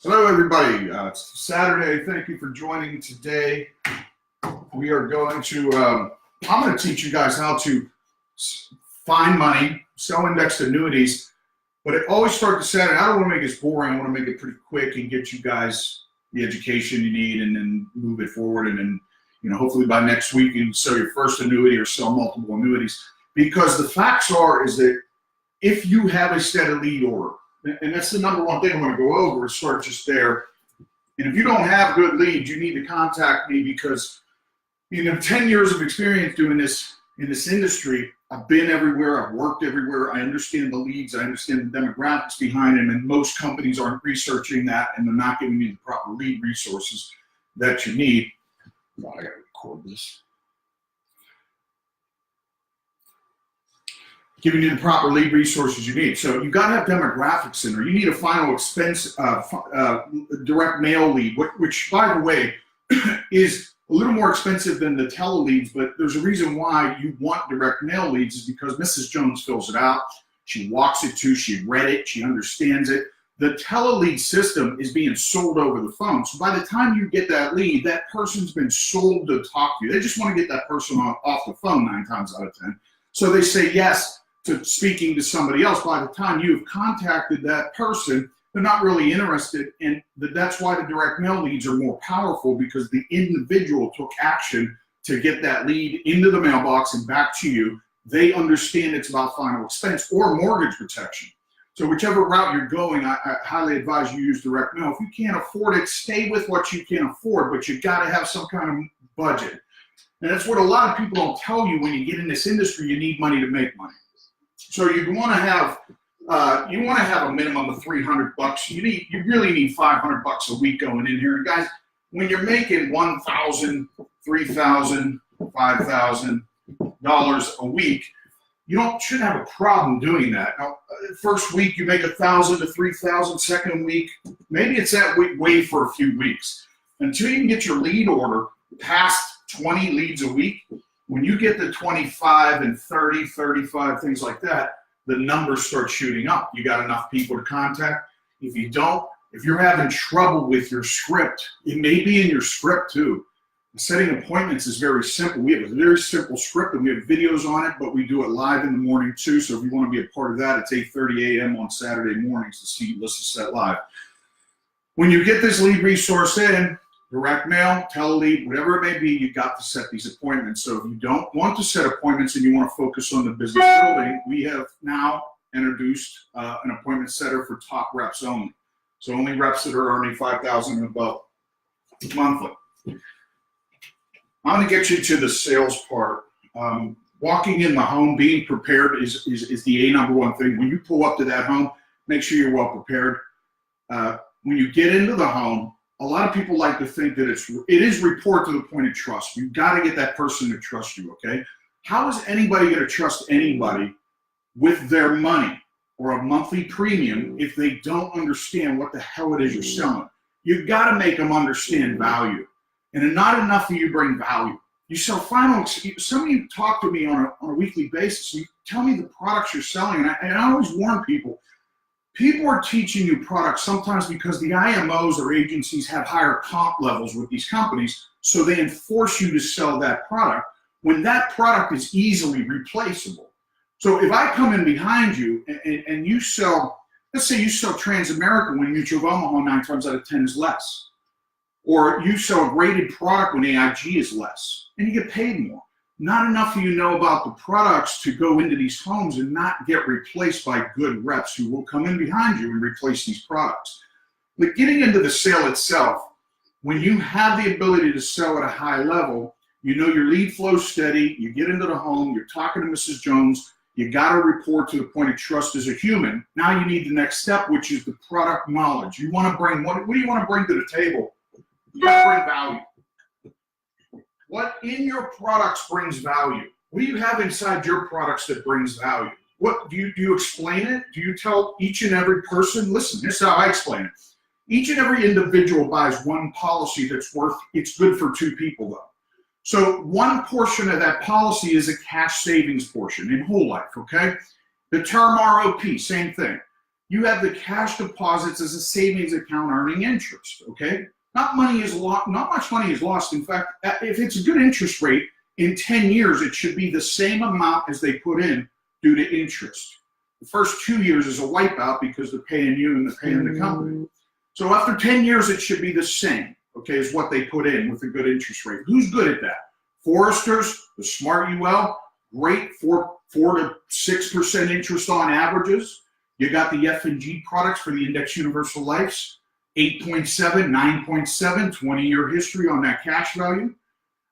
Hello, everybody. It's Saturday. Thank you for joining today. We are going to, I'm going to teach you guys how to find money, sell indexed annuities, but it always starts to Saturday. I don't want to make it boring. I want to make it pretty quick and get you guys the education you need and then move it forward. And then, hopefully by next week you can sell your first annuity or sell multiple annuities. Because the facts is that if you have a steady lead order, and that's the number one thing I'm going to go over, is start just there. And if you don't have good leads, you need to contact me because, 10 years of experience doing this in this industry, I've been everywhere, I've worked everywhere, I understand the leads, I understand the demographics behind them, and most companies aren't researching that and they're not giving you the proper lead resources that you need. Oh, I got to record this. Giving you the proper lead resources you need. So you've got to have demographics in there. You need a final expense direct mail lead, which by the way, is a little more expensive than the tele leads, but there's a reason why you want direct mail leads is because Mrs. Jones fills it out. She walks it to, she read it, she understands it. The tele lead system is being sold over the phone. So by the time you get that lead, that person's been sold to talk to you. They just want to get that person off the phone 9 times out of 10. So they say yes to speaking to somebody else. By the time you've contacted that person, they're not really interested, and that's why the direct mail leads are more powerful, because the individual took action to get that lead into the mailbox and back to you. They understand it's about final expense or mortgage protection. So whichever route you're going, I highly advise you use direct mail. If you can't afford it, stay with what you can afford, but you got to have some kind of budget. And that's what a lot of people don't tell you. When you get in this industry, you need money to make money. So you want to have a minimum of $300. You really need $500 a week going in here. And guys, when you're making $1,000, $3,000, $5,000 a week, you shouldn't have a problem doing that. Now, first week you make $1,000 to $3,000. Second week, maybe it's that way for a few weeks until you can get your lead order past 20 leads a week. When you get to 25 and 30, 35, things like that, the numbers start shooting up. You got enough people to contact. If you don't, if you're having trouble with your script, it may be in your script too. Setting appointments is very simple. We have a very simple script and we have videos on it, but we do it live in the morning too. So if you want to be a part of that, it's 8:30 a.m. on Saturday mornings to see Listen Set Live. When you get this lead resource in, direct mail, tele-lead, whatever it may be, you've got to set these appointments. So if you don't want to set appointments and you want to focus on the business building, we have now introduced an appointment setter for top reps only. So only reps that are earning $5,000 and above monthly. I'm going to get you to the sales part. Walking in the home, being prepared is the number one thing. When you pull up to that home, make sure you're well prepared. When you get into the home, a lot of people like to think that it is report to the point of trust. You've got to get that person to trust you, okay? How is anybody going to trust anybody with their money or a monthly premium if they don't understand what the hell it is you're selling? You've got to make them understand value. And not enough of you bring value. You sell some of you talk to me on a weekly basis. You tell me the products you're selling, and I always warn people. People are teaching you products sometimes because the IMOs or agencies have higher comp levels with these companies, so they enforce you to sell that product when that product is easily replaceable. So if I come in behind you and you sell, let's say you sell Transamerica when Mutual of Omaha 9 times out of 10 is less, or you sell a graded product when AIG is less, and you get paid more. Not enough of you know about the products to go into these homes and not get replaced by good reps who will come in behind you and replace these products. But getting into the sale itself, when you have the ability to sell at a high level, you know your lead flow steady, you get into the home, you're talking to Mrs. Jones, you got to report to the point of trust as a human. Now you need the next step, which is the product knowledge. You want to bring, what do you want to bring to the table? You got to bring value. What in your products brings value? What do you have inside your products that brings value? What do you explain it? Do you tell each and every person? Listen, this is how I explain it. Each and every individual buys one policy that's it's good for 2 people though. So one portion of that policy is a cash savings portion in whole life, okay? The term ROP, same thing. You have the cash deposits as a savings account earning interest, okay? Not much money is lost. In fact, if it's a good interest rate, in 10 years, it should be the same amount as they put in due to interest. The first 2 years is a wipeout because they're paying you and they're paying the company. So after 10 years, it should be the same, okay, as what they put in with a good interest rate. Who's good at that? Foresters, the Smart UL, great 4 to 6% interest on averages. You got the F&G products for the Index Universal Lifes, 8.7, 9.7, 20-year history on that cash value.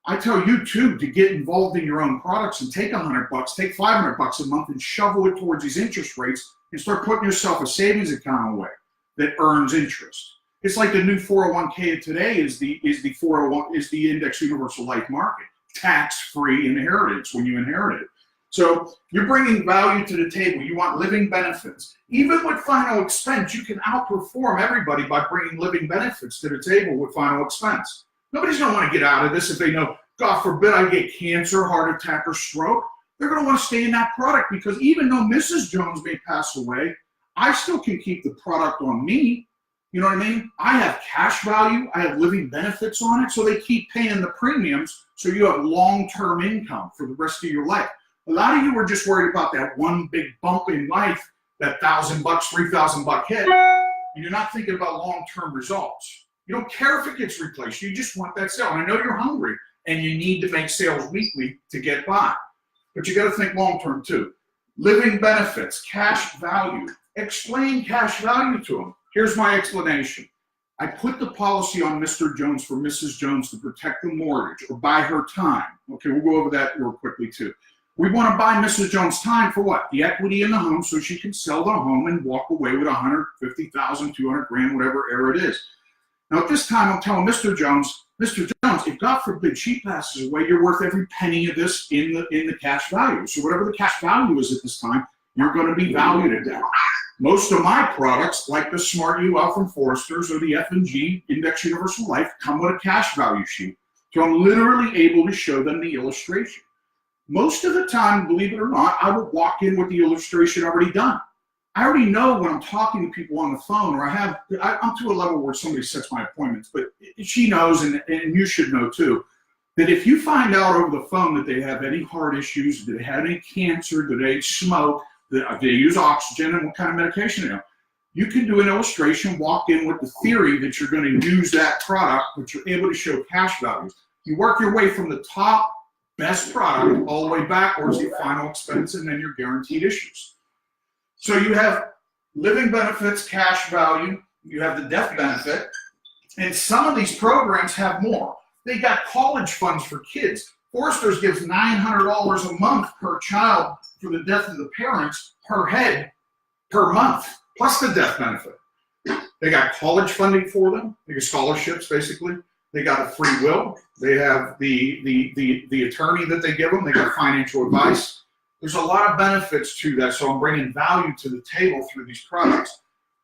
I tell you too to get involved in your own products and take $100, take $500 a month and shovel it towards these interest rates and start putting yourself a savings account away that earns interest. It's like the new 401k today is the Index Universal Life market, tax-free inheritance when you inherit it. So you're bringing value to the table. You want living benefits. Even with final expense, you can outperform everybody by bringing living benefits to the table with final expense. Nobody's going to want to get out of this if they know, God forbid, I get cancer, heart attack, or stroke. They're going to want to stay in that product because even though Mrs. Jones may pass away, I still can keep the product on me. You know what I mean? I have cash value. I have living benefits on it. So they keep paying the premiums so you have long-term income for the rest of your life. A lot of you are just worried about that one big bump in life, that $1,000, $3,000 hit. And you're not thinking about long-term results. You don't care if it gets replaced. You just want that sale. And I know you're hungry and you need to make sales weekly to get by. But you got to think long-term too. Living benefits, cash value. Explain cash value to them. Here's my explanation. I put the policy on Mr. Jones for Mrs. Jones to protect the mortgage or buy her time. Okay, we'll go over that real quickly too. We want to buy Mrs. Jones time for what? The equity in the home so she can sell the home and walk away with $150,000, $200,000, whatever error it is. Now at this time, I'm telling Mr. Jones, if God forbid she passes away, you're worth every penny of this in the cash value. So whatever the cash value is at this time, you're going to be valued at that. Most of my products, like the Smart UL from Foresters or the F&G Index Universal Life, come with a cash value sheet. So I'm literally able to show them the illustration. Most of the time, believe it or not, I would walk in with the illustration already done. I already know when I'm talking to people on the phone, or I'm to a level where somebody sets my appointments, but she knows, and you should know too, that if you find out over the phone that they have any heart issues, do they have any cancer, do they smoke, do they use oxygen, and what kind of medication they have, you can do an illustration, walk in with the theory that you're going to use that product, but you're able to show cash values. You work your way from the top best product all the way backwards, the final expense, and then your guaranteed issues. So you have living benefits, cash value, you have the death benefit, and some of these programs have more. They got college funds for kids. Foresters gives $900 a month per child for the death of the parents per head per month, plus the death benefit. They got college funding for them. They got scholarships, basically. They got a free will. They have the attorney that they give them. They got financial advice. There's a lot of benefits to that, so I'm bringing value to the table through these products.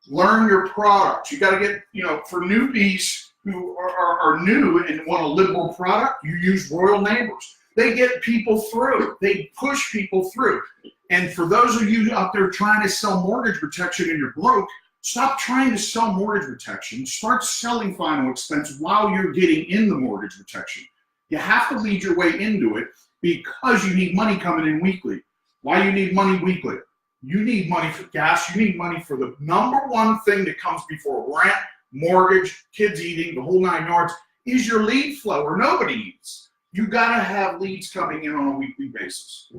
Learn your products. You got to get, for newbies who are new and want a liberal product, you use Royal Neighbors. They get people through. They push people through. And for those of you out there trying to sell mortgage protection and you're broke, stop trying to sell mortgage protection. Start selling final expense while you're getting in the mortgage protection. You have to lead your way into it because you need money coming in weekly. Why you need money weekly? You need money for gas. You need money for the number one thing that comes before rent, mortgage, kids eating, the whole 9 yards, is your lead flow, or nobody eats. You got to have leads coming in on a weekly basis.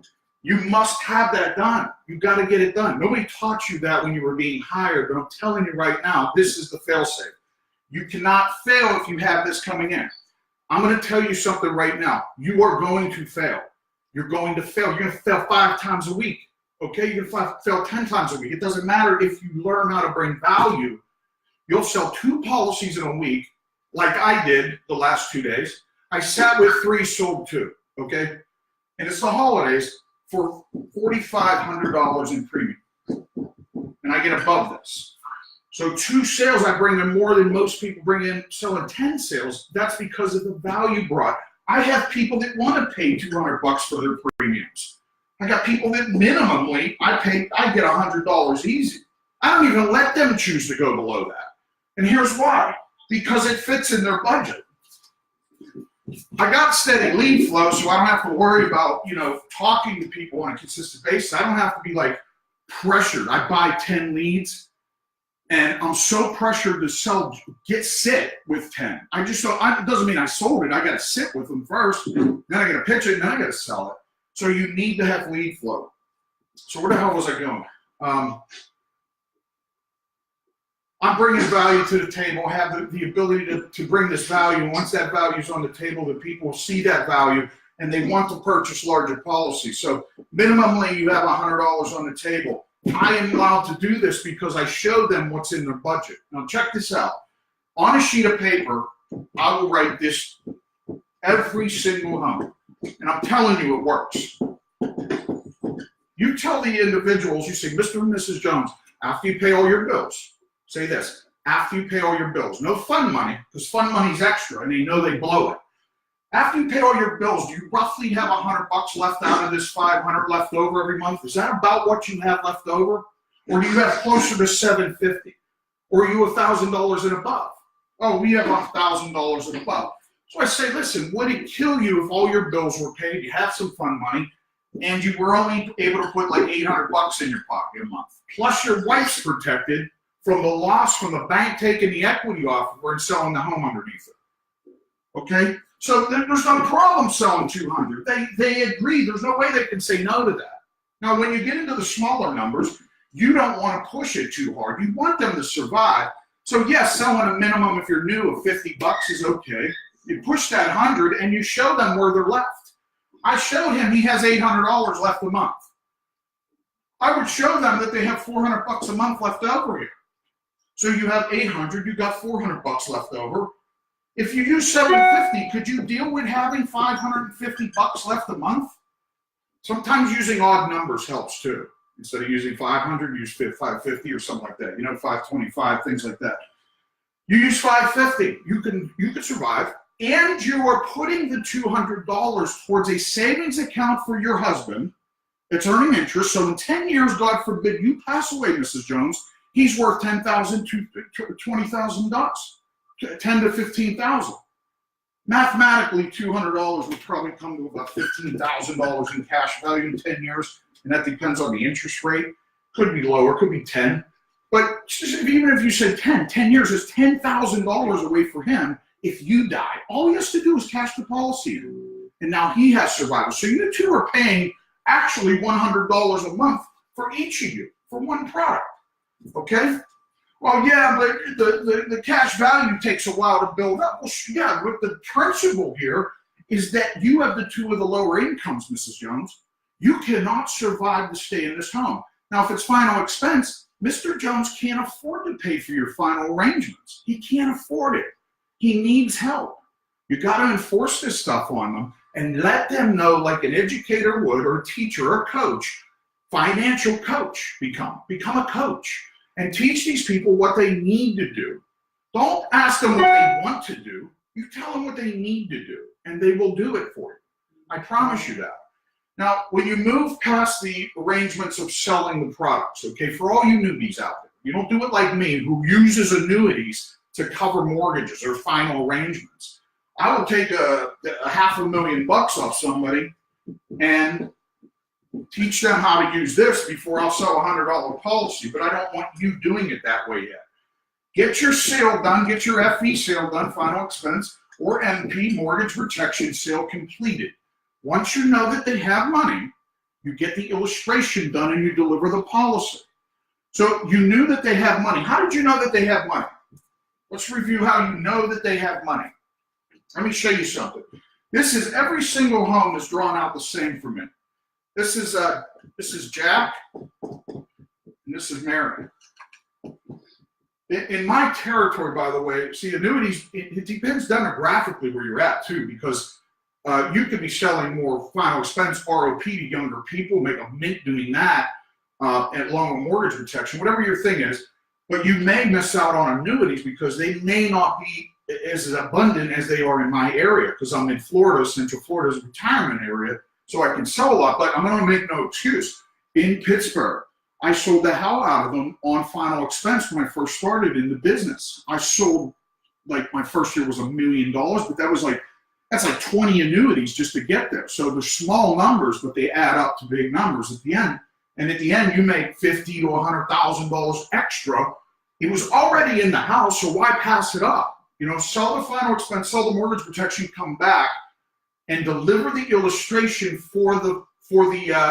You must have that done. You got to get it done. Nobody taught you that when you were being hired, but I'm telling you right now, this is the fail-safe. You cannot fail if you have this coming in. I'm going to tell you something right now. You are going to fail. You're going to fail. You're going to fail 5 times a week. Okay? You're going to fail 10 times a week. It doesn't matter if you learn how to bring value. You'll sell 2 policies in a week, like I did the last 2 days. I sat with 3, sold 2. Okay? And it's the holidays for $4,500 in premium. And I get above this. So 2 sales, I bring in more than most people bring in selling 10 sales. That's because of the value brought. I have people that want to pay $200 for their premiums. I got people that minimally, I get $100 easy. I don't even let them choose to go below that. And here's why. Because it fits in their budget. I got steady lead flow, so I don't have to worry about, talking to people on a consistent basis. I don't have to be like pressured. I buy 10 leads and I'm so pressured to sit with 10. I just don't, it doesn't mean I sold it. I got to sit with them first, then I got to pitch it, and then I got to sell it. So you need to have lead flow. So where the hell was I going? I'm bringing value to the table, have the ability to bring this value. And once that value is on the table, the people see that value and they want to purchase larger policies. So minimally, you have $100 on the table. I am allowed to do this because I show them what's in their budget. Now check this out. On a sheet of paper, I will write this every single home. And I'm telling you it works. You tell the individuals, you say, Mr. and Mrs. Jones, after you pay all your bills, say this, after you pay all your bills, no fund money, because fund money's extra and they know they blow it. After you pay all your bills, do you roughly have $100 left out of this 500 left over every month? Is that about what you have left over? Or do you have closer to $750? Or are you $1,000 and above? Oh, we have $1,000 and above. So I say, listen, would it kill you if all your bills were paid, you have some fund money, and you were only able to put like $800 in your pocket a month? Plus your wife's protected from the loss from the bank taking the equity off of her and selling the home underneath it. Okay? So there's no problem selling 200. They agree. There's no way they can say no to that. Now, when you get into the smaller numbers, you don't want to push it too hard. You want them to survive. So yes, selling a minimum if you're new of $50 is okay. You push that 100 and you show them where they're left. I showed him he has $800 left a month. I would show them that they have $400 a month left over here. So you have 800, you got $400 left over. If you use 750, could you deal with having $550 left a month? Sometimes using odd numbers helps too. Instead of using 500, use 550 or something like that. 525, things like that. You use 550, you can survive, and you are putting the $200 towards a savings account for your husband. It's earning interest. So in 10 years, God forbid you pass away, Mrs. Jones, he's worth $10,000 to $20,000. 10 to 15,000. Mathematically, $200 would probably come to about $15,000 in cash value in 10 years, and that depends on the interest rate. Could be lower, could be 10. But even if you say 10 years is $10,000 away for him if you die. All he has to do is cash the policy in, and now he has survival. So you two are paying actually $100 a month for each of you for one product. Okay? Well, yeah, but the cash value takes a while to build up. Well, yeah, but the principle here is that you have the two with the lower incomes, Mrs. Jones. You cannot survive to stay in this home. Now, if it's final expense, Mr. Jones can't afford to pay for your final arrangements. He can't afford it. He needs help. You got to enforce this stuff on them and let them know, like an educator would, or a teacher or a coach, financial coach, become a coach. And teach these people what they need to do. Don't ask them what they want to do. You tell them what they need to do, and they will do it for you. I promise you that. Now, when you move past the arrangements of selling the products, okay, for all you newbies out there, you don't do it like me, who uses annuities to cover mortgages or final arrangements. I will take a $500,000 off somebody and teach them how to use this before I'll sell a $100 policy, but I don't want you doing it that way yet. Get your sale done, get your FE sale done, final expense, or MP, mortgage protection sale, completed. Once you know that they have money, you get the illustration done and you deliver the policy. So you knew that they have money. How did you know that they have money? Let's review how you know that they have money. Let me show you something. This is every single home is drawn out the same for me. This is Jack, and this is Mary. In my territory, by the way, see, annuities, it depends demographically where you're at, too, because you could be selling more final expense ROP to younger people, make a mint doing that, and along with mortgage protection, whatever your thing is, but you may miss out on annuities because they may not be as abundant as they are in my area, because I'm in Florida. Central Florida is a retirement area, so I can sell a lot, but I'm going to make no excuse. In Pittsburgh, I sold the hell out of them on final expense when I first started in the business. I sold, like, my first year was $1 million, but that's like 20 annuities just to get there. So they're small numbers, but they add up to big numbers at the end. And at the end, you make $50,000 to $100,000 extra. It was already in the house, so why pass it up? You know, sell the final expense, sell the mortgage protection, come back and deliver the illustration for the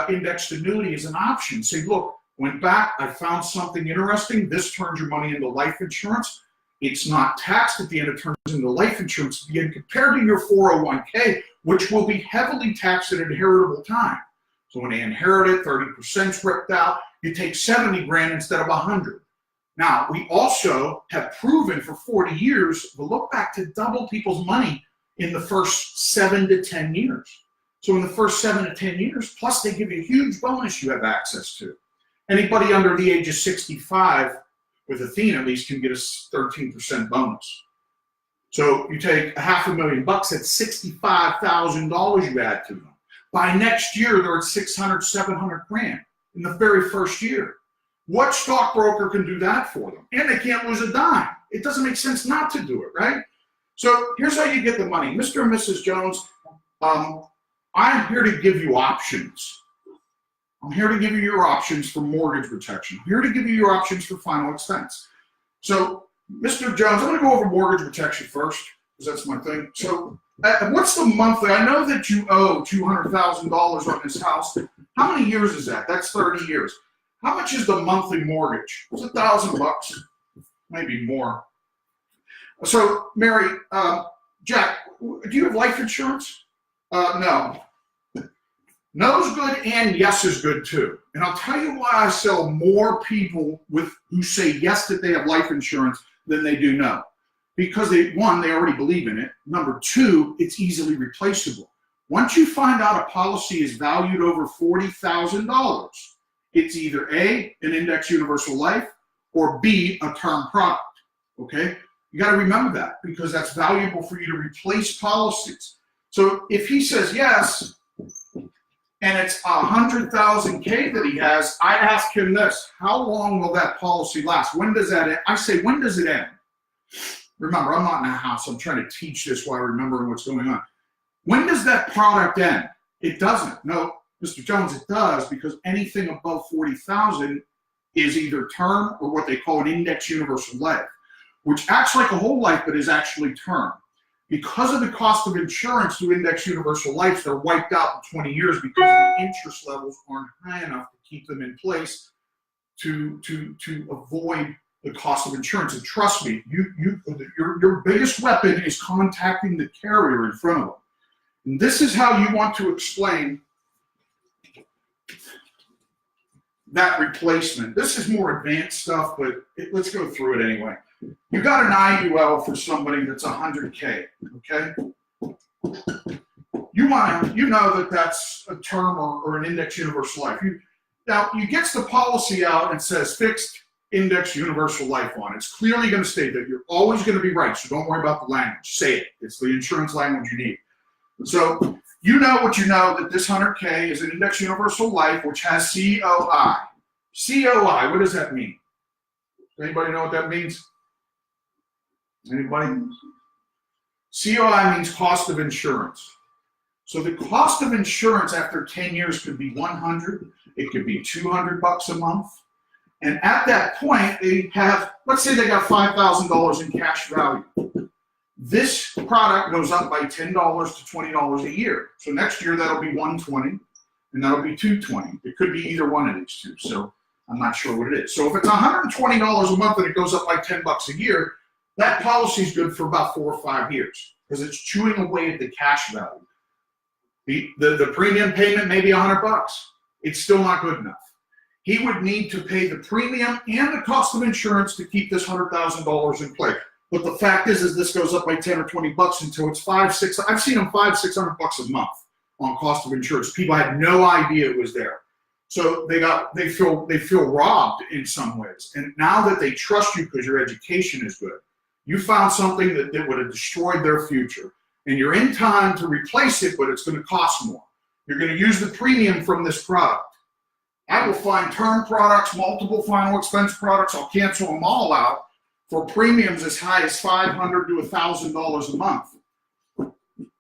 indexed annuity as an option. Say, look, went back, I found something interesting. This turns your money into life insurance. It's not taxed at the end, it turns into life insurance at the end compared to your 401k, which will be heavily taxed at inheritable time. So when they inherit it, 30% ripped out, you take 70 grand instead of 100. Now, we also have proven for 40 years, the look back to double people's money in the first 7 to 10 years. So in the first 7 to 10 years, plus they give you a huge bonus you have access to. Anybody under the age of 65 with Athena at least can get a 13% bonus. So you take $500,000, that's $65,000 you add to them. By next year, they're at 600, 700 grand in the very first year. What stockbroker can do that for them? And they can't lose a dime. It doesn't make sense not to do it, right? So here's how you get the money. Mr. and Mrs. Jones, I'm here to give you options. I'm here to give you your options for mortgage protection. I'm here to give you your options for final expense. So, Mr. Jones, I'm going to go over mortgage protection first, because that's my thing. So, what's the monthly? I know that you owe $200,000 on this house. How many years is that? That's 30 years. How much is the monthly mortgage? It's $1,000, maybe more. So, Mary, Jack, do you have life insurance? No. No is good and yes is good too. And I'll tell you why I sell more people who say yes that they have life insurance than they do no. Because one, they already believe in it. Number two, it's easily replaceable. Once you find out a policy is valued over $40,000, it's either A, an index universal life, or B, a term product, okay? You gotta remember that because that's valuable for you to replace policies. So if he says yes, and it's 100,000 K that he has, I ask him this: how long will that policy last? When does that end? I say, when does it end? Remember, I'm not in a house. I'm trying to teach this while remembering what's going on. When does that product end? It doesn't. No, Mr. Jones, it does, because anything above 40,000 is either term or what they call an index universal life, which acts like a whole life but is actually term. Because of the cost of insurance to index universal lives, they're wiped out in 20 years because the interest levels aren't high enough to keep them in place to avoid the cost of insurance. And trust me, your biggest weapon is contacting the carrier in front of them. And this is how you want to explain that replacement. This is more advanced stuff, but let's go through it anyway. You got an IUL for somebody that's 100K, okay? You know that that's a term or an index universal life. Now, you get the policy out and says fixed index universal life on it. It's clearly going to state that you're always going to be right, so don't worry about the language. Say it. It's the insurance language you need. So you know what you know, that this 100K is an index universal life which has COI. COI, what does that mean? Anybody know what that means? Anybody? COI means cost of insurance. So the cost of insurance after 10 years could be $100, it could be $200 a month. And at that point, they have, let's say they got $5,000 in cash value. This product goes up by $10 to $20 a year. So next year that'll be $120 and that'll be $220. It could be either one of these two. So I'm not sure what it is. So if it's $120 a month and it goes up by $10 a year, that policy is good for about 4 or 5 years because it's chewing away at the cash value. The premium payment may be $100. It's still not good enough. He would need to pay the premium and the cost of insurance to keep this $100,000 in play. But the fact is this goes up by 10 or 20 bucks until it's $500, $600. I've seen them $500, $600 a month on cost of insurance. People had no idea it was there. So they feel robbed in some ways. And now that they trust you because your education is good, you found something that would have destroyed their future. And you're in time to replace it, but it's going to cost more. You're going to use the premium from this product. I will find term products, multiple final expense products. I'll cancel them all out for premiums as high as $500 to $1,000 a month.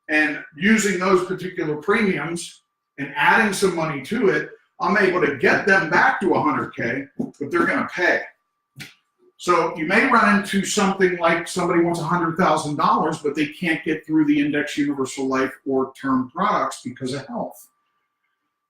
And using those particular premiums and adding some money to it, I'm able to get them back to 100K, but they're going to pay. So you may run into something like somebody wants $100,000, but they can't get through the index universal life or term products because of health.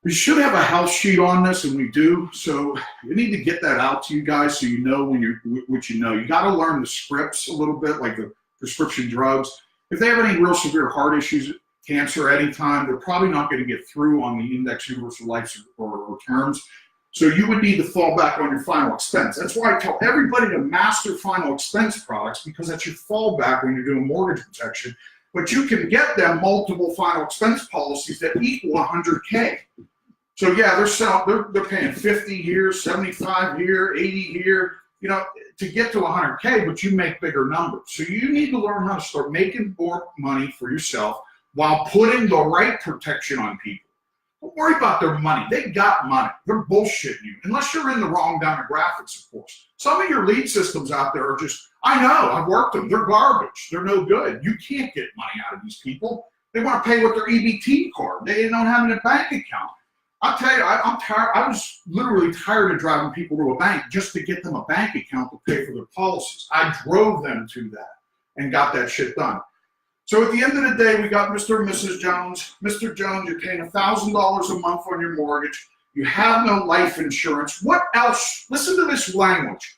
We should have a health sheet on this, and we do. So we need to get that out to you guys so you know when what you know. You got to learn the scripts a little bit, like the prescription drugs. If they have any real severe heart issues, cancer at any time, they're probably not going to get through on the index universal life or terms. So you would need to fall back on your final expense. That's why I tell everybody to master final expense products, because that's your fallback when you're doing mortgage protection. But you can get them multiple final expense policies that equal 100K. So yeah, they're paying 50 here, 75 here, 80 here, to get to 100K, but you make bigger numbers. So you need to learn how to start making more money for yourself while putting the right protection on people. Don't worry about their money. They got money. They're bullshitting you, unless you're in the wrong demographics, of course. Some of your lead systems out there are just, I know, I've worked them. They're garbage. They're no good. You can't get money out of these people. They want to pay with their EBT card. They don't have a bank account. I'll tell you, I'm tired. I was literally tired of driving people to a bank just to get them a bank account to pay for their policies. I drove them to that and got that shit done. So at the end of the day, we got Mr. and Mrs. Jones. Mr. Jones, you're paying $1,000 a month on your mortgage. You have no life insurance. What else? Listen to this language.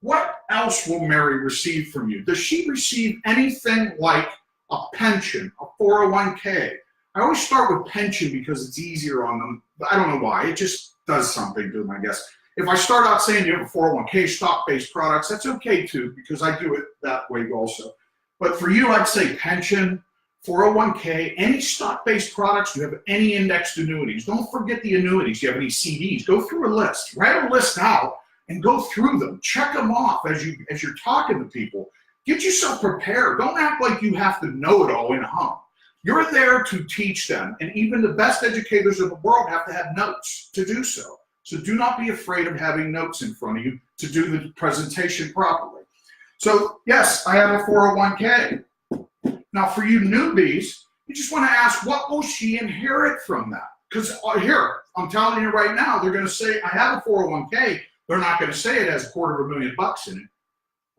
What else will Mary receive from you? Does she receive anything like a pension, a 401k? I always start with pension because it's easier on them. I don't know why. It just does something to them, I guess. If I start out saying you have a 401k, stock-based products, that's okay too, because I do it that way also. But for you, I'd say pension, 401k, any stock-based products, you have any indexed annuities. Don't forget the annuities. You have any CDs. Go through a list. Write a list out and go through them. Check them off as you're talking to people. Get yourself prepared. Don't act like you have to know it all in a hum. You're there to teach them, and even the best educators in the world have to have notes to do so. So do not be afraid of having notes in front of you to do the presentation properly. So yes, I have a 401k. Now for you newbies, you just want to ask, what will she inherit from that? Because here, I'm telling you right now, they're going to say, I have a 401k. They're not going to say it has $250,000 in it.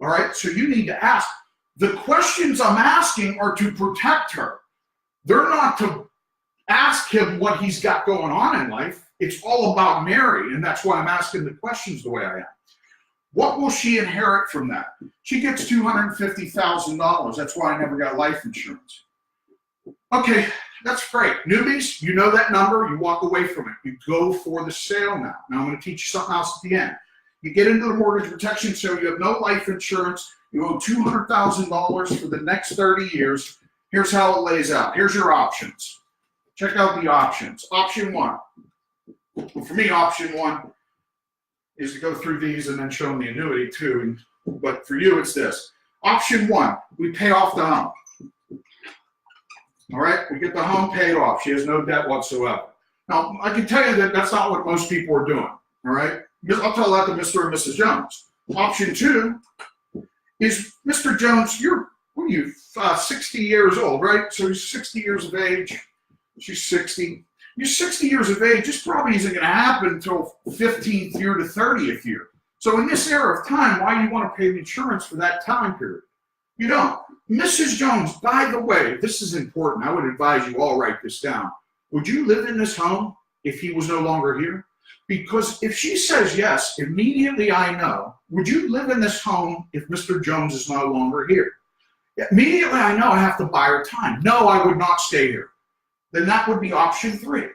All right, so you need to ask. The questions I'm asking are to protect her. They're not to ask him what he's got going on in life. It's all about Mary, and that's why I'm asking the questions the way I am. What will she inherit from that? She gets $250,000. That's why I never got life insurance. Okay, that's great. Newbies, you know that number. You walk away from it. You go for the sale now. Now I'm going to teach you something else at the end. You get into the mortgage protection sale. You have no life insurance. You owe $200,000 for the next 30 years. Here's how it lays out. Here's your options. Check out the options. Option one. For me, option one is to go through these and then show them the annuity too. But for you, it's this. Option one, we pay off the home. All right, we get the home paid off. She has no debt whatsoever. Now, I can tell you that that's not what most people are doing. All right, I'll tell that to Mr. and Mrs. Jones. Option two is, Mr. Jones, you're 60 years old, right? So he's 60 years of age. She's 60. You're 60 years of age. This probably isn't going to happen until 15th year to 30th year. So in this era of time, why do you want to pay the insurance for that time period? You don't. Mrs. Jones, by the way, this is important. I would advise you all write this down. Would you live in this home if he was no longer here? Because if she says yes, immediately I know, would you live in this home if Mr. Jones is no longer here? Immediately I know I have to buy her time. No, I would not stay here. Then that would be option three.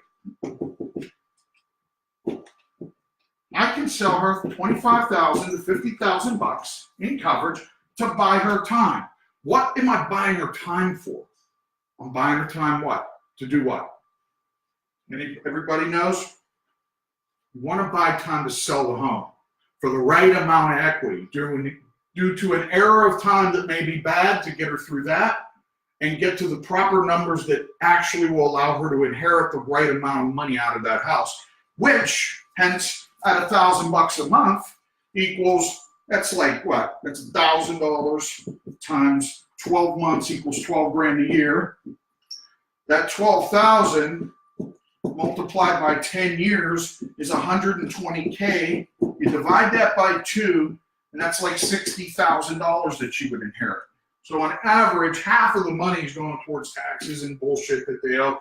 I can sell her for $25,000 to $50,000 in coverage to buy her time. What am I buying her time for? I'm buying her time what? To do what? Everybody knows? You want to buy time to sell the home for the right amount of equity due to an era of time that may be bad, to get her through that and get to the proper numbers that actually will allow her to inherit the right amount of money out of that house, which Hence, at $1,000 a month equals, that's like what? That's $1,000 times 12 months equals 12 grand a year. That 12,000 multiplied by 10 years is 120K. You divide that by 2, and that's like $60,000 that you would inherit. So on average, half of the money is going towards taxes and bullshit that they owe.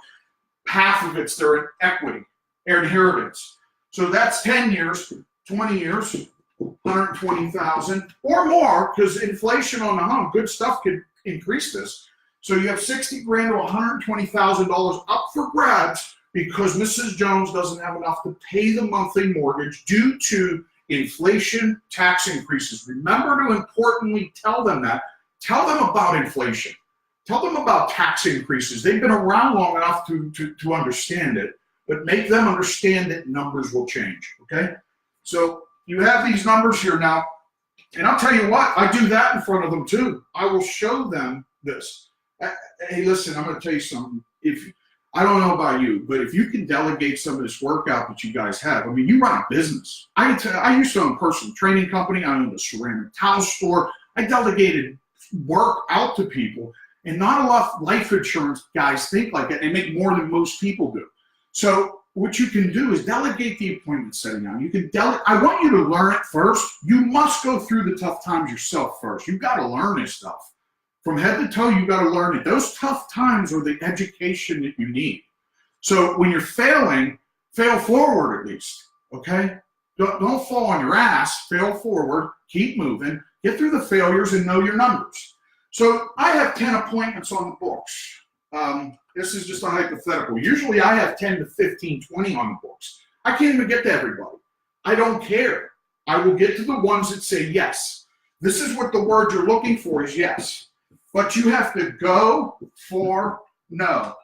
Half of it's their equity, their inheritance. So that's 10 years, 20 years, 120,000 or more, because inflation on the home, good stuff could increase this. So you have 60 grand to $120,000 up for grabs because Mrs. Jones doesn't have enough to pay the monthly mortgage due to inflation, tax increases. Remember to importantly tell them that. Tell them about inflation. Tell them about tax increases. They've been around long enough to understand it, but make them understand that numbers will change, okay? So you have these numbers here now, and I'll tell you what, I do that in front of them too. I will show them this. Hey, listen, I'm going to tell you something. I don't know about you, but if you can delegate some of this work out that you guys have, I mean, you run a business. I used to own a personal training company. I owned a ceramic tile store. I delegated work out to people, and not a lot of life insurance guys think like that. They make more than most people do. So what you can do is delegate the appointment setting out. You can I want you to learn it first. You must go through the tough times yourself first. You've got to learn this stuff. From head to toe, you've got to learn it. Those tough times are the education that you need. So when you're failing, fail forward at least, okay? Don't fall on your ass, fail forward, keep moving, get through the failures and know your numbers. So I have 10 appointments on the books. This is just a hypothetical. Usually I have 10 to 15, 20 on the books. I can't even get to everybody. I don't care. I will get to the ones that say yes. This is what the word you're looking for is yes. But you have to go for no.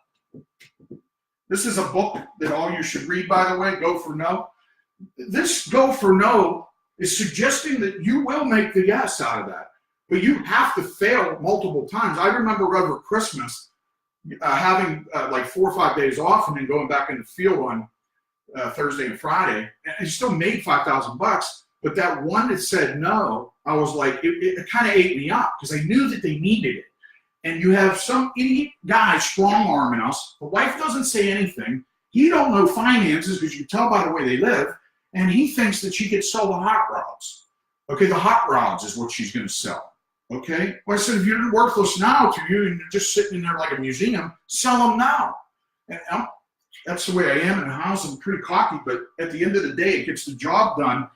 This is a book that all you should read, by the way, Go for No. This go for no is suggesting that you will make the yes out of that. But you have to fail multiple times. I remember over Christmas having like 4 or 5 days off and then going back in the field on Thursday and Friday. And I still made $5,000. But that one that said no, I was like, it kind of ate me up because I knew that they needed it. And you have some idiot guy strong-arming us. The wife doesn't say anything. He don't know finances because you can tell by the way they live. And he thinks that she could sell the hot rods. Okay, the hot rods is what she's going to sell. Okay? Well, I said, if you're worthless now to you and you're just sitting in there like a museum, sell them now. And that's the way I am in the house. I'm pretty cocky, but at the end of the day, it gets the job done.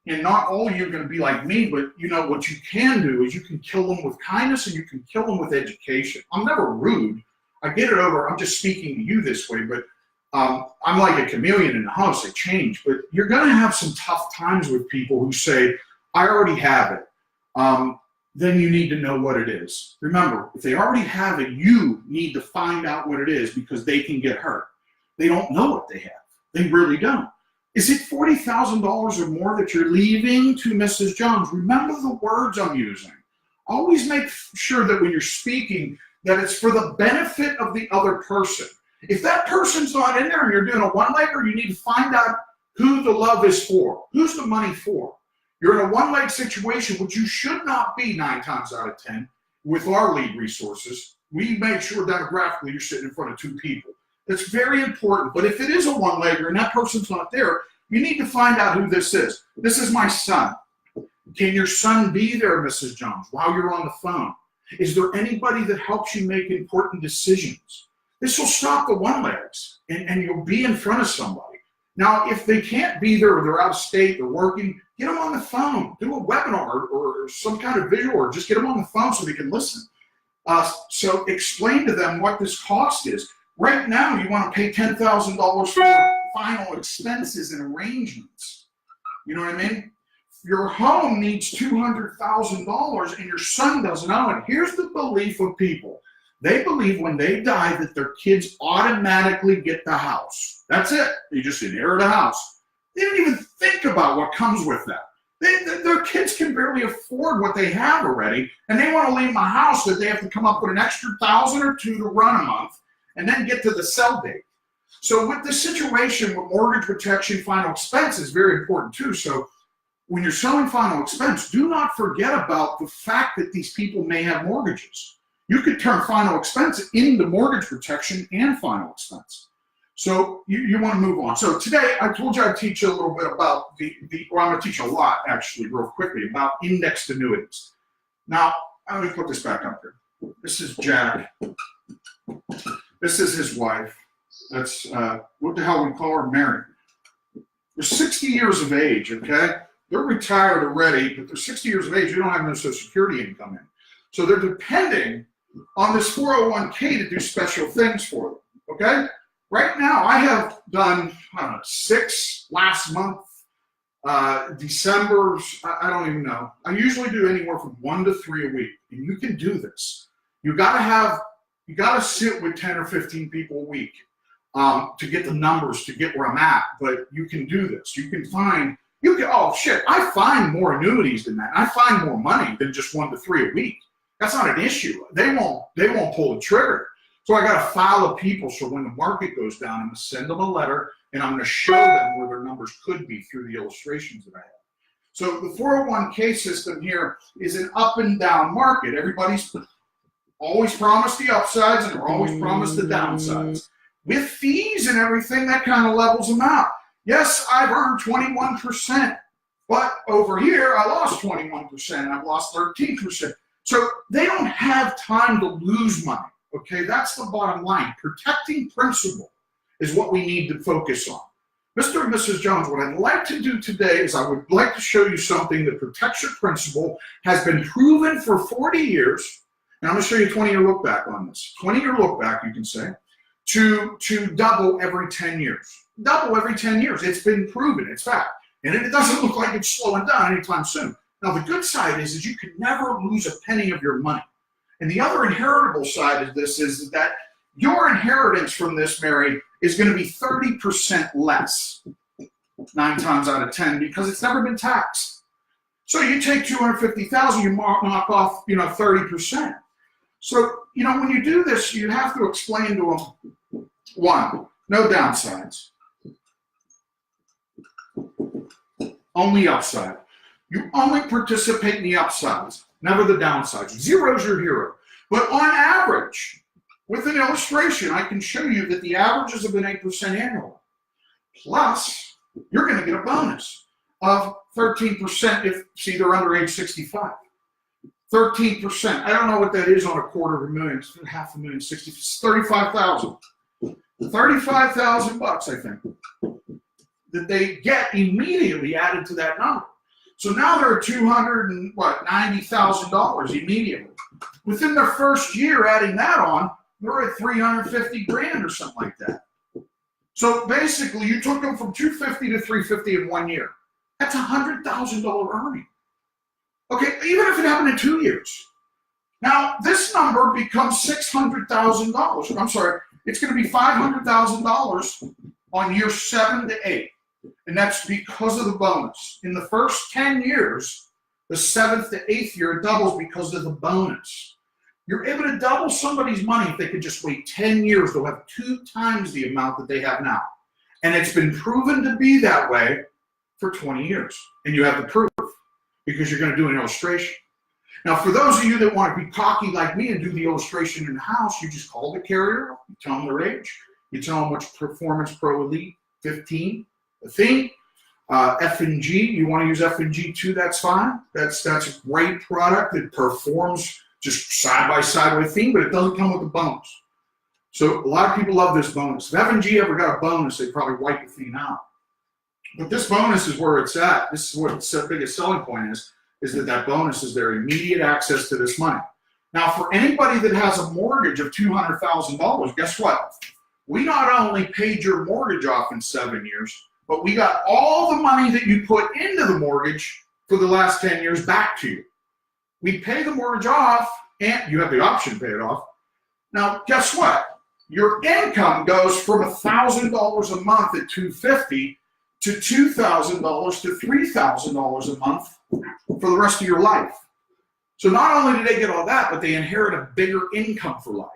And not all of you are going to be like me, but you know what you can do is you can kill them with kindness and you can kill them with education. I'm never rude. I get it over. I'm just speaking to you this way, but I'm like a chameleon in the house. I change. But you're going to have some tough times with people who say, I already have it. Then you need to know what it is. Remember, if they already have it, you need to find out what it is because they can get hurt. They don't know what they have. They really don't. Is it $40,000 or more that you're leaving to Mrs. Jones? Remember the words I'm using. Always make sure that when you're speaking that it's for the benefit of the other person. If that person's not in there and you're doing a one-legger, you need to find out who the love is for. Who's the money for? You're in a one-leg situation, which you should not be 9 times out of 10 with our lead resources. We make sure demographically you're sitting in front of 2 people. That's very important. But if it is a one-legger and that person's not there, you need to find out who this is. This is my son. Can your son be there, Mrs. Jones, while you're on the phone? Is there anybody that helps you make important decisions? This will stop the one-legs, and you'll be in front of somebody. Now, if they can't be there or they're out of state, they're working, get them on the phone. Do a webinar or some kind of visual, or just get them on the phone so they can listen. So explain to them what this cost is. Right now, you want to pay $10,000 for final expenses and arrangements. You know what I mean? Your home needs $200,000 and your son doesn't own it. Here's the belief of people. They believe when they die that their kids automatically get the house. That's it. They just inherit a house. They don't even think about what comes with that. Their kids can barely afford what they have already, and they want to leave them a house that they have to come up with an extra $1,000 or $2,000 to run a month and then get to the sell date. So with this situation with mortgage protection, final expense is very important too. So when you're selling final expense, do not forget about the fact that these people may have mortgages. You could turn final expense into mortgage protection and final expense. So you want to move on. So today I told you I'd teach you a little bit about well, I'm going to teach you a lot actually real quickly about indexed annuities. Now, I'm going to put this back up here. This is Jack. This is his wife. That's, what the hell we call her? Mary. They're 60 years of age, okay? They're retired already, but they're 60 years of age. You don't have no Social Security income in. So they're depending on this 401k to do special things for them, okay? Right now, I have done, I don't know, 6 last month, December, I don't even know. I usually do anywhere from 1 to 3 a week, and you can do this. You gotta sit with 10 or 15 people a week to get the numbers, to get where I'm at, but you can do this. You can find, oh shit, I find more annuities than that. I find more money than just 1 to 3 a week. That's not an issue. They won't pull the trigger. So I got a file of people, so when the market goes down, I'm going to send them a letter, and I'm going to show them where their numbers could be through the illustrations that I have. So the 401k system here is an up and down market. Everybody's always promised the upsides, and they're always promised the downsides. With fees and everything, that kind of levels them out. Yes, I've earned 21%, but over here, I lost 21%. I've lost 13%. So they don't have time to lose money. Okay, that's the bottom line. Protecting principal is what we need to focus on. Mr. and Mrs. Jones, what I'd like to do today is I would like to show you something that protects your principal, has been proven for 40 years, and I'm going to show you a 20-year look back on this. 20-year look back, you can say, to double every 10 years. Double every 10 years. It's been proven. It's fact. And it doesn't look like it's slowing down anytime soon. Now, the good side is you can never lose a penny of your money. And the other inheritable side of this is that your inheritance from this, Mary, is going to be 30% less 9 times out of 10 because it's never been taxed. So you take $250,000, you knock off, 30%. So, when you do this, you have to explain to them, 1, no downsides. Only upside. You only participate in the upsides, never the downsides. Zero's your hero. But on average, with an illustration, I can show you that the averages have been 8% annually. Plus, you're going to get a bonus of 13% if, see, they're under age 65. 13%. I don't know what that is on $250,000. It's $500,000, 60, it's 35,000. 35,000 bucks, I think, that they get immediately added to that number. So now they're $290,000 immediately. Within their first year, adding that on, they're at $350,000 or something like that. So basically, you took them from $250,000 to $350,000 in 1 year. That's $100,000 earning. Okay, even if it happened in 2 years. Now this number becomes $600,000. I'm sorry, it's going to be $500,000 on year 7 to 8. And that's because of the bonus. In the first 10 years, the 7th to 8th year doubles because of the bonus. You're able to double somebody's money if they could just wait 10 years. They'll have 2 times the amount that they have now. And it's been proven to be that way for 20 years. And you have the proof because you're going to do an illustration. Now, for those of you that want to be cocky like me and do the illustration in the house, you just call the carrier, you tell them their age, you tell them which Performance Pro Elite 15, the thing, F&G, you want to use F&G too, that's fine. That's a great product. It performs just side by side with theme, but it doesn't come with a bonus. So a lot of people love this bonus. If F&G ever got a bonus, they'd probably wipe the theme out. But this bonus is where it's at. This is what its biggest selling point is that bonus is their immediate access to this money. Now, for anybody that has a mortgage of $200,000, guess what? We not only paid your mortgage off in 7 years, but we got all the money that you put into the mortgage for the last 10 years back to you. We pay the mortgage off, and you have the option to pay it off. Now, guess what? Your income goes from $1,000 a month at $250 to $2,000 to $3,000 a month for the rest of your life. So not only do they get all that, but they inherit a bigger income for life.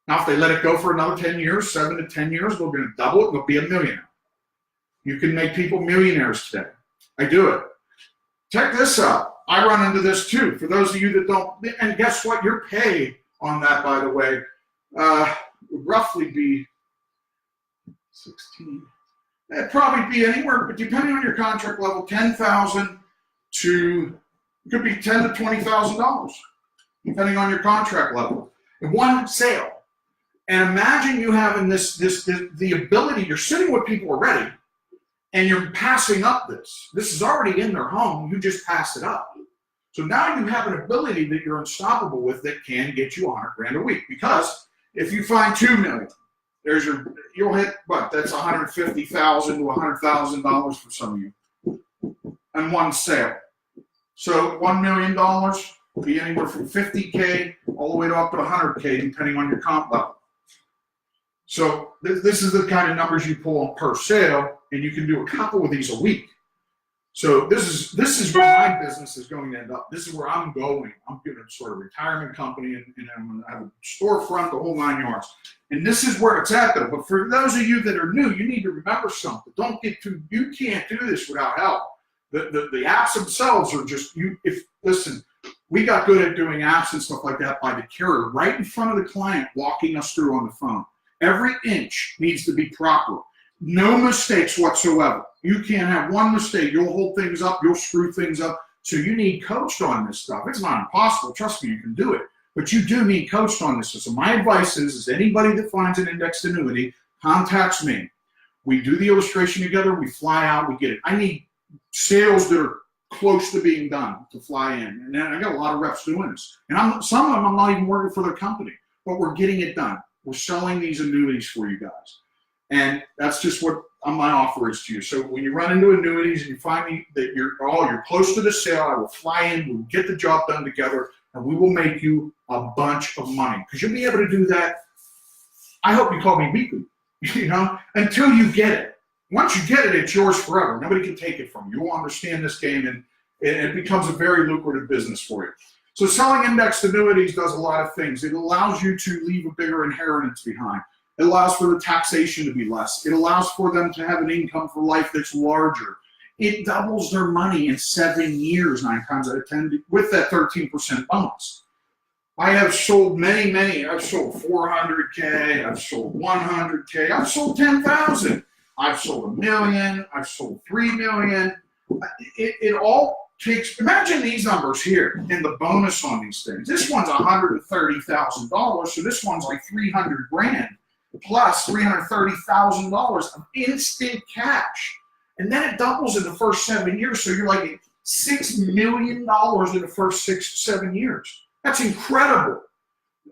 Now, if they let it go for another 10 years, 7 to 10 years, they're going to double it. They'll be a millionaire. You can make people millionaires today. I do it. Check this out. I run into this too. For those of you that don't, and guess what? Your pay on that, by the way, would roughly be 16. It'd probably be anywhere, but depending on your contract level, $10,000 to, it could be $10,000 to $20,000, depending on your contract level. In one sale. And imagine you having the ability, you're sitting with people already, and you're passing up this. This is already in their home, you just pass it up. So now you have an ability that you're unstoppable with that can get you $100,000 a week. Because if you find $2 million, you'll hit what? That's $150,000 to $100,000 for some of you in one sale. So $1 million will be anywhere from $50K all the way to up to $100K, depending on your comp level. So this is the kind of numbers you pull on per sale, and you can do a couple of these a week. So this is where my business is going to end up. This is where I'm going. I'm doing a sort of retirement company, and I'm going to have a storefront, the whole 9 yards. And this is where it's at, though. But for those of you that are new, you need to remember something. Don't get too. You can't do this without help. The apps themselves are just you. Listen, we got good at doing apps and stuff like that by the carrier right in front of the client, walking us through on the phone. Every inch needs to be proper. No mistakes whatsoever. You can't have one mistake. You'll hold things up. You'll screw things up. So you need coached on this stuff. It's not impossible. Trust me, you can do it. But you do need coached on this. So my advice is anybody that finds an indexed annuity contacts me. We do the illustration together. We fly out. We get it. I need sales that are close to being done to fly in. And I got a lot of reps doing this. And some of them I'm not even working for their company. But we're getting it done. We're selling these annuities for you guys. And that's just what my offer is to you. So when you run into annuities and you find me that you're close to the sale, I will fly in, we'll get the job done together, and we will make you a bunch of money. Because you'll be able to do that. I hope you call me weekly, until you get it. Once you get it, it's yours forever. Nobody can take it from you. You'll understand this game, and it becomes a very lucrative business for you. So selling indexed annuities does a lot of things. It allows you to leave a bigger inheritance behind. It allows for the taxation to be less. It allows for them to have an income for life that's larger. It doubles their money in 7 years, 9 times out of 10, with that 13% bonus. I have sold many. I've sold 400K. I've sold 100K. I've sold 10,000. I've sold $1 million. I've sold $3 million. It all takes, imagine these numbers here and the bonus on these things. This one's $130,000, so this one's like $300,000 plus $330,000 of instant cash. And then it doubles in the first 7 years, so you're like $6 million in the first 6-7 years. That's incredible.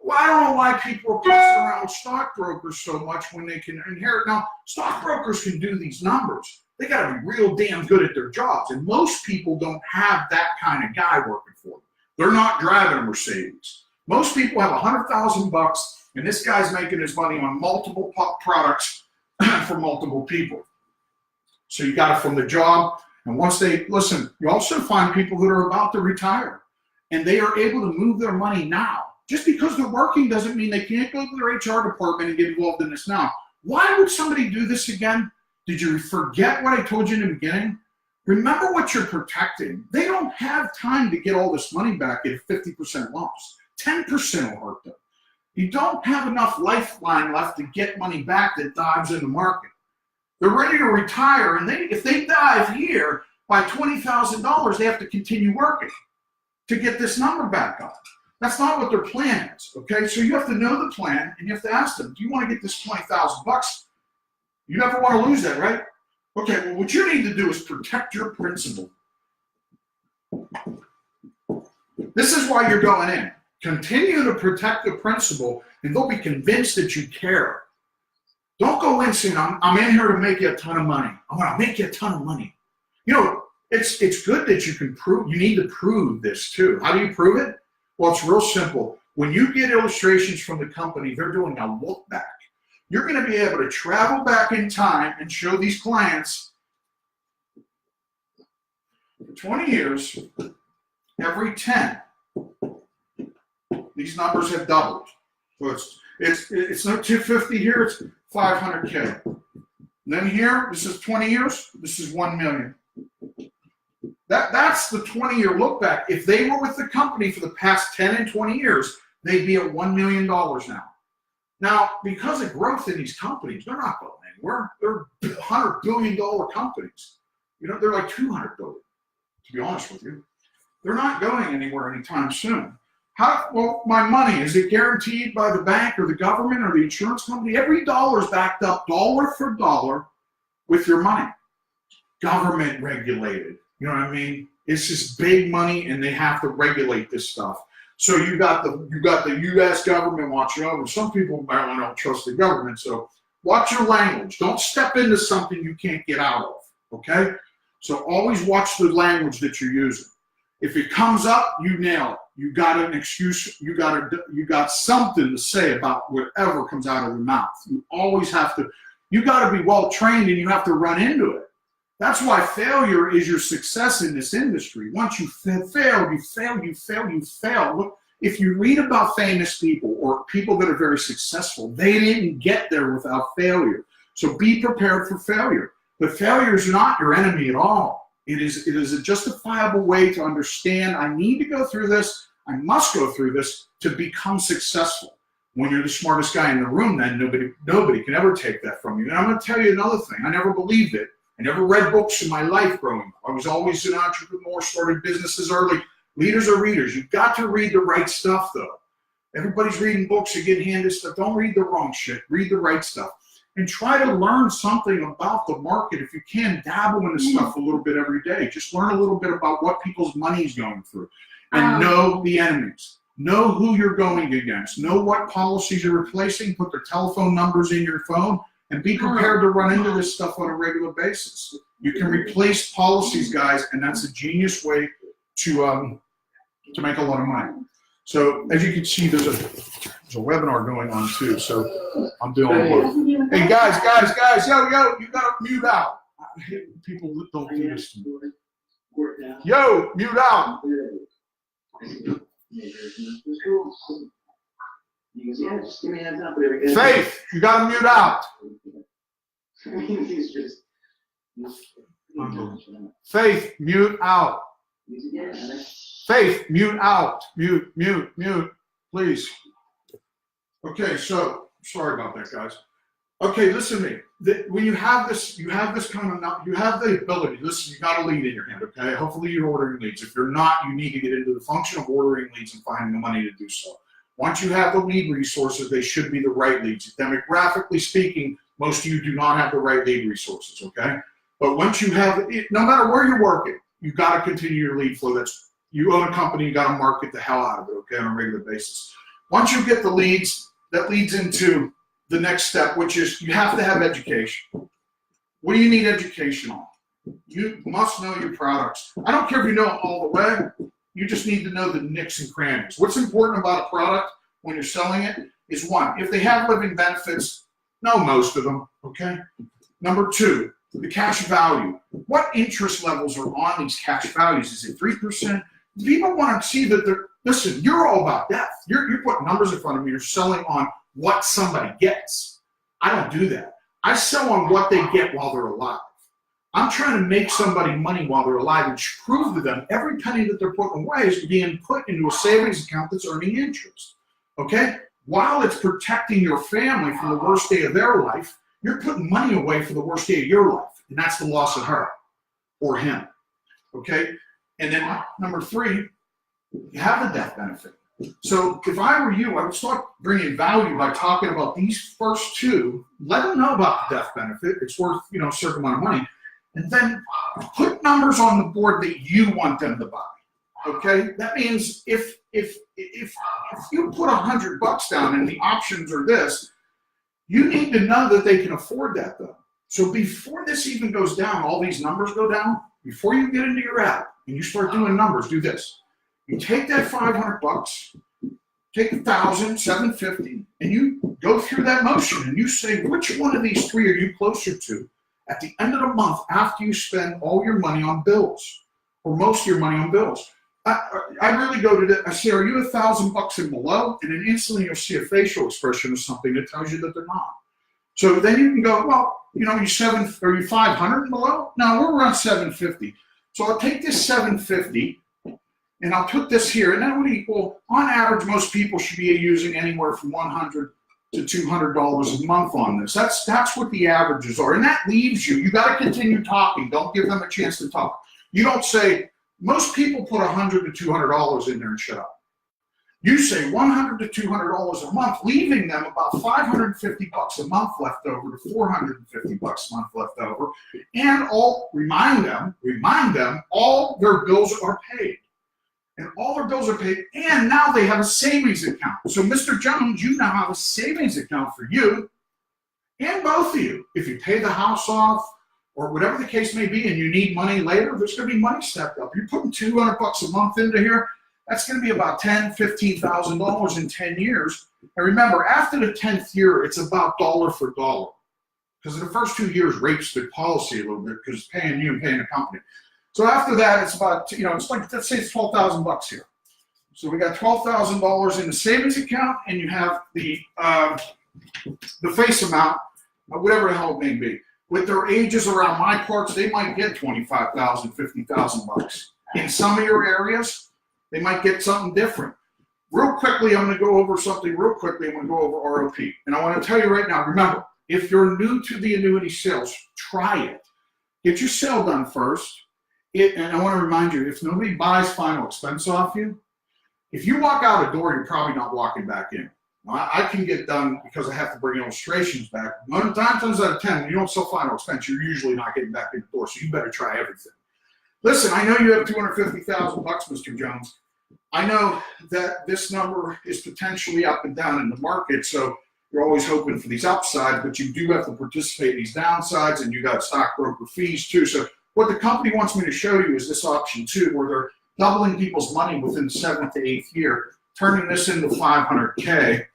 Well, I don't know why people are passing around with stockbrokers so much when they can inherit. Now, stockbrokers can do these numbers. They got to be real damn good at their jobs. And most people don't have that kind of guy working for them. They're not driving a Mercedes. Most people have $100,000, and this guy's making his money on multiple products for multiple people. So you got it from the job. And once they, listen, you also find people that are about to retire, and they are able to move their money now. Just because they're working doesn't mean they can't go to their HR department and get involved in this now. Why would somebody do this again? Did you forget what I told you in the beginning? Remember what you're protecting. They don't have time to get all this money back at a 50% loss. 10% will hurt them. You don't have enough lifeline left to get money back that dives in the market. They're ready to retire, and if they dive here by $20,000, they have to continue working to get this number back up. That's not what their plan is, okay? So you have to know the plan, and you have to ask them, do you want to get this $20,000? You never want to lose that, right? Okay, well, what you need to do is protect your principal. This is why you're going in. Continue to protect the principal, and they'll be convinced that you care. Don't go in saying, I'm in here to make you a ton of money. I want to make you a ton of money. It's good that you can prove, you need to prove this too. How do you prove it? Well, it's real simple. When you get illustrations from the company, they're doing a look back. You're going to be able to travel back in time and show these clients for 20 years, every 10, these numbers have doubled. So It's not 250 here, it's 500K. And then here, this is 20 years, this is 1 million. That's the 20-year look back. If they were with the company for the past 10 and 20 years, they'd be at $1 million now. Now, because of growth in these companies, they're not going anywhere. They're $100 billion companies. You know, they're like 200 billion, to be honest with you. They're not going anywhere anytime soon. Well, my money, is it guaranteed by the bank or the government or the insurance company? Every dollar is backed up dollar for dollar with your money. Government regulated. You know what I mean? It's just big money, and they have to regulate this stuff. So you got the U.S. government watching over. Some people apparently don't trust the government, so watch your language. Don't step into something you can't get out of. Okay? So always watch the language that you're using. If it comes up, you nail it. You got an excuse. You got something to say about whatever comes out of your mouth. You always have to. You got to be well trained, and you have to run into it. That's why failure is your success in this industry. Once you fail, you fail. Look, if you read about famous people or people that are very successful, they didn't get there without failure. So be prepared for failure. But failure is not your enemy at all. It is a justifiable way to understand, I need to go through this, I must go through this to become successful. When you're the smartest guy in the room, then nobody can ever take that from you. And I'm going to tell you another thing. I never believed it. I never read books in my life growing up. I was always an entrepreneur, started businesses early. Leaders are readers. You've got to read the right stuff, though. Everybody's reading books that get handed stuff. Don't read the wrong shit. Read the right stuff. And try to learn something about the market. If you can, dabble in this stuff a little bit every day. Just learn a little bit about what people's money is going through. And know the enemies. Know who you're going against. Know what policies you're replacing. Put their telephone numbers in your phone. And be prepared to run into this stuff on a regular basis. You can replace policies, guys, and that's a genius way to make a lot of money. So as you can see, there's a webinar going on too. So I'm doing work. Hey guys, yo, you gotta mute out. I hate people that don't do this to me. Yo, mute out. Faith, you gotta mute out. Faith, mute out. Faith, mute out. Mute, please. Okay, so sorry about that, guys. Okay, listen to me. When you have this kind of, you have the ability. Listen, you got a lead in your hand. Okay, hopefully you're ordering leads. If you're not, you need to get into the function of ordering leads and finding the money to do so. Once you have the lead resources, they should be the right leads. Demographically speaking, most of you do not have the right lead resources, okay? But once you have it, no matter where you're working, you've got to continue your lead flow. You own a company, you got to market the hell out of it, okay, on a regular basis. Once you get the leads, that leads into the next step, which is you have to have education. What do you need education on? You must know your products. I don't care if you know them all the way. You just need to know the nicks and crannies. What's important about a product when you're selling it is, one, if they have living benefits, know most of them, okay? Number two, the cash value. What interest levels are on these cash values? Is it 3%? People want to see that they're, listen, you're all about depth. You're putting numbers in front of me. You're selling on what somebody gets. I don't do that. I sell on what they get while they're alive. I'm trying to make somebody money while they're alive and prove to them every penny that they're putting away is being put into a savings account that's earning interest, okay? While it's protecting your family from the worst day of their life, you're putting money away for the worst day of your life, and that's the loss of her or him, okay? And then number three, you have the death benefit. So if I were you, I would start bringing value by talking about these first two. Let them know about the death benefit. It's worth, a certain amount of money. And then put numbers on the board that you want them to buy. Okay? That means if you put $100 down and the options are this, you need to know that they can afford that though. So before this even goes down, all these numbers go down, before you get into your app and you start doing numbers, do this. You take that $500, take 1,000, 750, and you go through that motion and you say, which one of these three are you closer to at the end of the month after you spend all your money on bills or most of your money on bills? I really go to the, I say, are you $1,000 and below? And then instantly you'll see a facial expression of something that tells you that they're not. So then you can go, well, you know, are you 500 and below? No, we're around 750. So I'll take this 750 and I'll put this here, and that would equal, on average, most people should be using anywhere from $100 to $200 a month on this. That's what the averages are, and that leaves you. You got to continue talking. Don't give them a chance to talk. You don't say, most people put $100 to $200 in there and shut up. You say $100 to $200 a month, leaving them about $550 a month left over to $450 a month left over, and remind them all their bills are paid. And all their bills are paid, and now they have a savings account. So, Mr. Jones, you now have a savings account for you and both of you. If you pay the house off or whatever the case may be and you need money later, there's going to be money stepped up. You're putting $200 a month into here. That's going to be about $10,000, $15,000 in 10 years. And remember, after the 10th year, it's about dollar for dollar. Because in the first 2 years, rates the policy a little bit because it's paying you and paying the company. So after that, it's about, you know, it's like, let's say it's $12,000 here. So we got $12,000 in the savings account, and you have the face amount, whatever the hell it may be. With their ages around my parts, they might get $25,000, $50,000. In some of your areas, they might get something different. Real quickly, I'm going to go over something real quickly. I'm going to go over ROP. And I want to tell you right now, remember, if you're new to the annuity sales, try it. Get your sale done first. And I want to remind you, if nobody buys final expense off you, if you walk out a door, you're probably not walking back in. Now, I can get done because I have to bring illustrations back. 9 times out of 10, when you don't sell final expense, you're usually not getting back in the door, so you better try everything. Listen, I know you have $250,000, Mr. Jones. I know that this number is potentially up and down in the market, so you're always hoping for these upsides, but you do have to participate in these downsides, and you got stockbroker fees too. So what the company wants me to show you is this option too, where they're doubling people's money within the 7th to 8th year, turning this into $500K,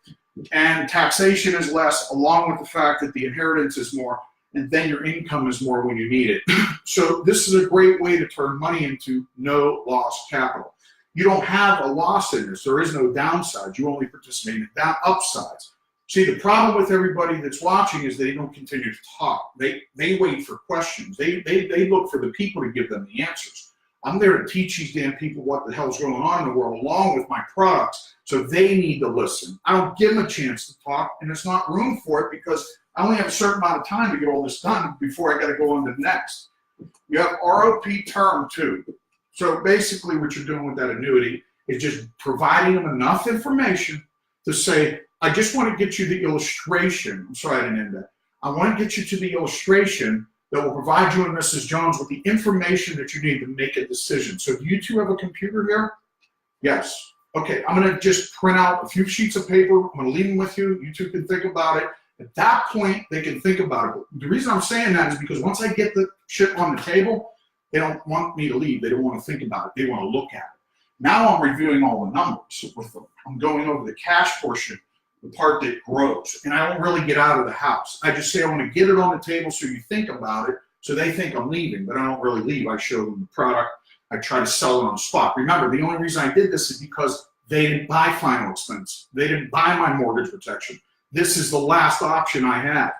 and taxation is less, along with the fact that the inheritance is more, and then your income is more when you need it. So this is a great way to turn money into no loss capital. You don't have a loss in this. There is no downside. You only participate in upsides. See, the problem with everybody that's watching is they don't continue to talk. They wait for questions. They look for the people to give them the answers. I'm there to teach these damn people what the hell's going on in the world along with my products, so they need to listen. I don't give them a chance to talk, and there's not room for it because I only have a certain amount of time to get all this done before I got to go on to the next. You have ROP term too. So basically what you're doing with that annuity is just providing them enough information to say, I just want to get you the illustration. I'm sorry I didn't end that. I want to get you to the illustration that will provide you and Mrs. Jones with the information that you need to make a decision. So do you two have a computer here? Yes. Okay, I'm going to just print out a few sheets of paper. I'm going to leave them with you. You two can think about it. At that point, they can think about it. The reason I'm saying that is because once I get the shit on the table, they don't want me to leave. They don't want to think about it. They want to look at it. Now I'm reviewing all the numbers with them. I'm going over the cash portion, the part that grows. And I don't really get out of the house. I just say I want to get it on the table so you think about it, so they think I'm leaving, but I don't really leave. I show them the product. I try to sell it on the spot. Remember, the only reason I did this is because they didn't buy final expense. They didn't buy my mortgage protection. This is the last option I had.